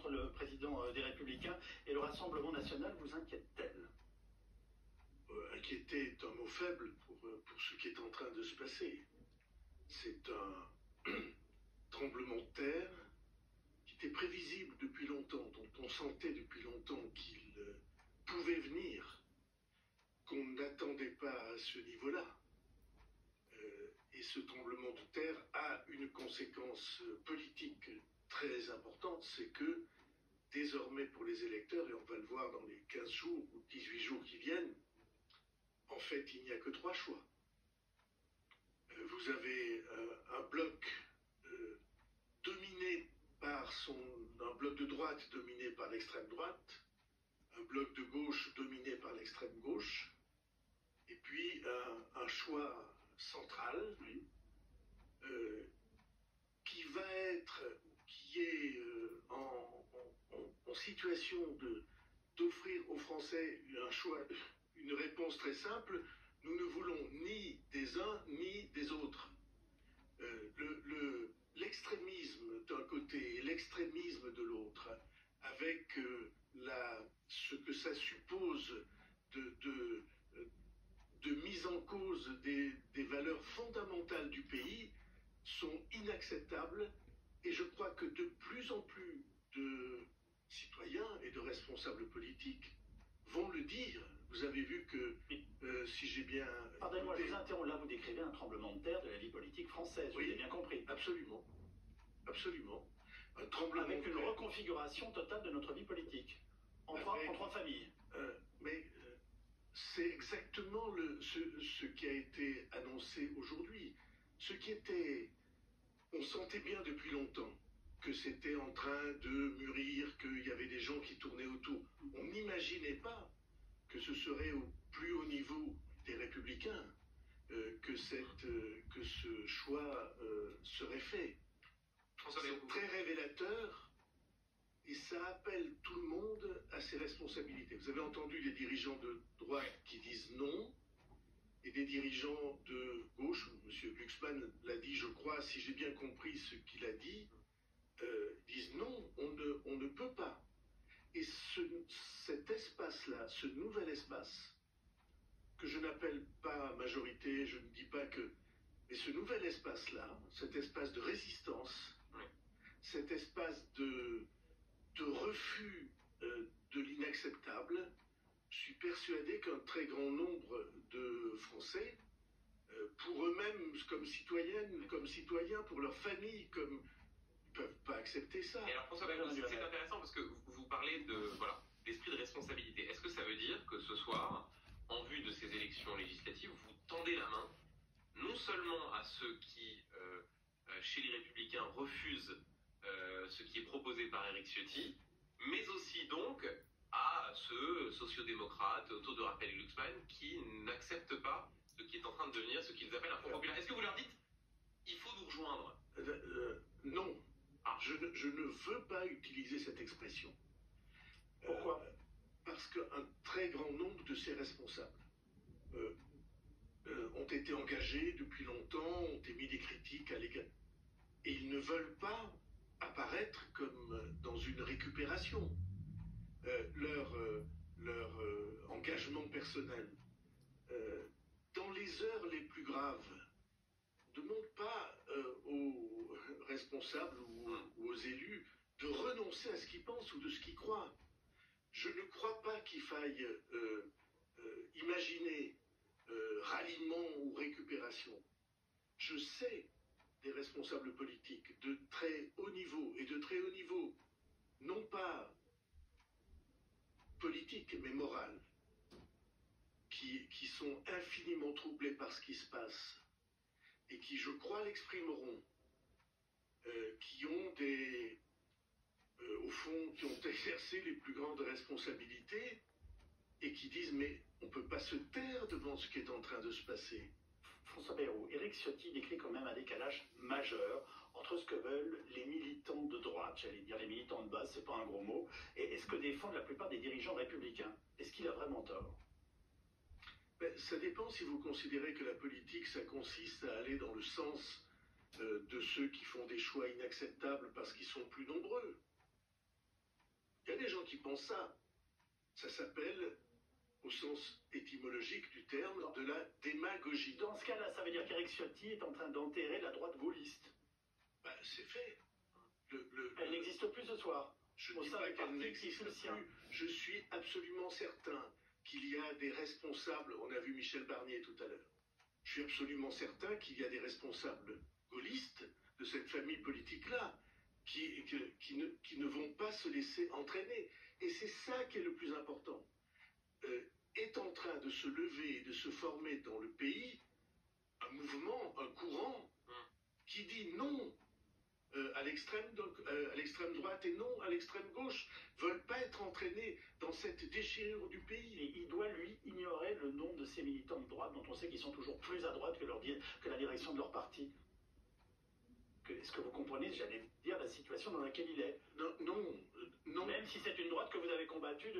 entre le président des Républicains et le Rassemblement national vous inquiète-t-elle? Inquiéter est un mot faible pour ce qui est en train de se passer. C'est un tremblement de terre qui était prévisible depuis longtemps, dont on sentait depuis longtemps qu'il pouvait venir, qu'on n'attendait pas à ce niveau-là. Et ce tremblement de terre a une conséquence politique très importante, c'est que désormais pour les électeurs, et on va le voir dans les 15 jours ou 18 jours qui viennent, en fait il n'y a que 3 choix. Vous avez un bloc dominé par un bloc de droite dominé par l'extrême droite, un bloc de gauche dominé par l'extrême gauche, et puis un choix central qui est en situation d'offrir aux Français un choix, une réponse très simple. Nous ne voulons ni des uns ni des autres. L'extrémisme d'un côté et l'extrémisme de l'autre, avec ce que ça suppose de mise en cause des valeurs fondamentales du pays, sont inacceptables, et je crois que de plus en plus de citoyens et de responsables politiques vont le dire. Vous avez vu que, si j'ai bien... Pardonnez-moi, je vous interromps, là vous décrivez un tremblement de terre de la vie politique française, oui, vous avez bien compris. Absolument, absolument. Un tremblement avec de une terre. reconfiguration totale de notre vie politique, en trois familles. Mais c'est exactement ce qui a été annoncé aujourd'hui. Ce qui était... On sentait bien depuis longtemps que c'était en train de mûrir, qu'il y avait des gens qui tournaient autour. On n'imaginait pas que ce serait au plus haut niveau des Républicains que ce choix serait fait. C'est très révélateur et ça appelle tout le monde à ses responsabilités. Vous avez entendu des dirigeants de droite qui disent non, et des dirigeants de gauche, M. Glucksmann l'a dit, je crois, si j'ai bien compris ce qu'il a dit, disent non, on ne peut pas. Et cet espace-là, ce nouvel espace, que je n'appelle pas majorité, je ne dis pas que... Mais ce nouvel espace-là, cet espace de résistance, cet espace de refus de l'inacceptable, je suis persuadé qu'un très grand nombre de Français, pour eux-mêmes, comme citoyennes, comme citoyens, pour leur famille, ne peuvent pas accepter ça. Et alors François Bayrou, c'est intéressant parce que vous parlez d'esprit de responsabilité. Est-ce que ça veut dire que ce soir, en vue de ces élections législatives, vous tendez la main non seulement à ceux qui, chez les Républicains, refusent ce qui est proposé par Éric Ciotti, mais aussi donc à ceux sociodémocrates autour de Raphaël Glucksmann qui n'acceptent pas ce qui est en train de devenir ce qu'ils appellent un Front populaire. Est-ce que vous leur dites il faut nous rejoindre? Non. Je ne veux pas utiliser cette expression. Pourquoi? Parce qu'un très grand nombre de ces responsables ont été engagés depuis longtemps, ont émis des critiques à l'égard. Et ils ne veulent pas apparaître comme dans une récupération. Leur engagement personnel, dans les heures les plus graves, ne demande pas aux responsables ou aux élus de renoncer à ce qu'ils pensent ou de ce qu'ils croient. Je ne crois pas qu'il faille imaginer ralliement ou récupération. Je sais des responsables politiques de très haut niveau, et de très haut niveau, non pas politique mais moral, qui sont infiniment troublés par ce qui se passe et qui, je crois, l'exprimeront, qui ont au fond, qui ont exercé les plus grandes responsabilités et qui disent mais on ne peut pas se taire devant ce qui est en train de se passer. François Bayrou, Éric Ciotti décrit quand même un décalage majeur entre ce que veulent les militants de droite, j'allais dire les militants de base, c'est pas un gros mot, et ce que défendent la plupart des dirigeants républicains. Est-ce qu'il a vraiment tort? Ça dépend si vous considérez que la politique, ça consiste à aller dans le sens de ceux qui font des choix inacceptables parce qu'ils sont plus nombreux. les gens qui pensent ça. Ça s'appelle, au sens étymologique du terme, de la démagogie. Dans ce cas-là, ça veut dire qu'Éric Ciotti est en train d'enterrer la droite gaulliste. Ben, c'est fait. Elle n'existe plus ce soir. Je ne Au dis sein pas du qu'elle parti n'existe qui soutient. plus. Je suis absolument certain qu'il y a des responsables. On a vu Michel Barnier tout à l'heure. Je suis absolument certain qu'il y a des responsables gaullistes de cette famille politique-là qui ne vont pas se laisser entraîner. Et c'est ça qui est le plus important. Est en train de se lever et de se former dans le pays un mouvement, un courant qui dit non à l'extrême droite et non à l'extrême gauche, veulent pas être entraînés dans cette déchirure du pays. Et il doit, lui, ignorer le nom de ces militants de droite, dont on sait qu'ils sont toujours plus à droite que la direction de leur parti. Est-ce que vous comprenez, j'allais dire, la situation dans laquelle il est? Non. Même si c'est une droite que vous avez combattue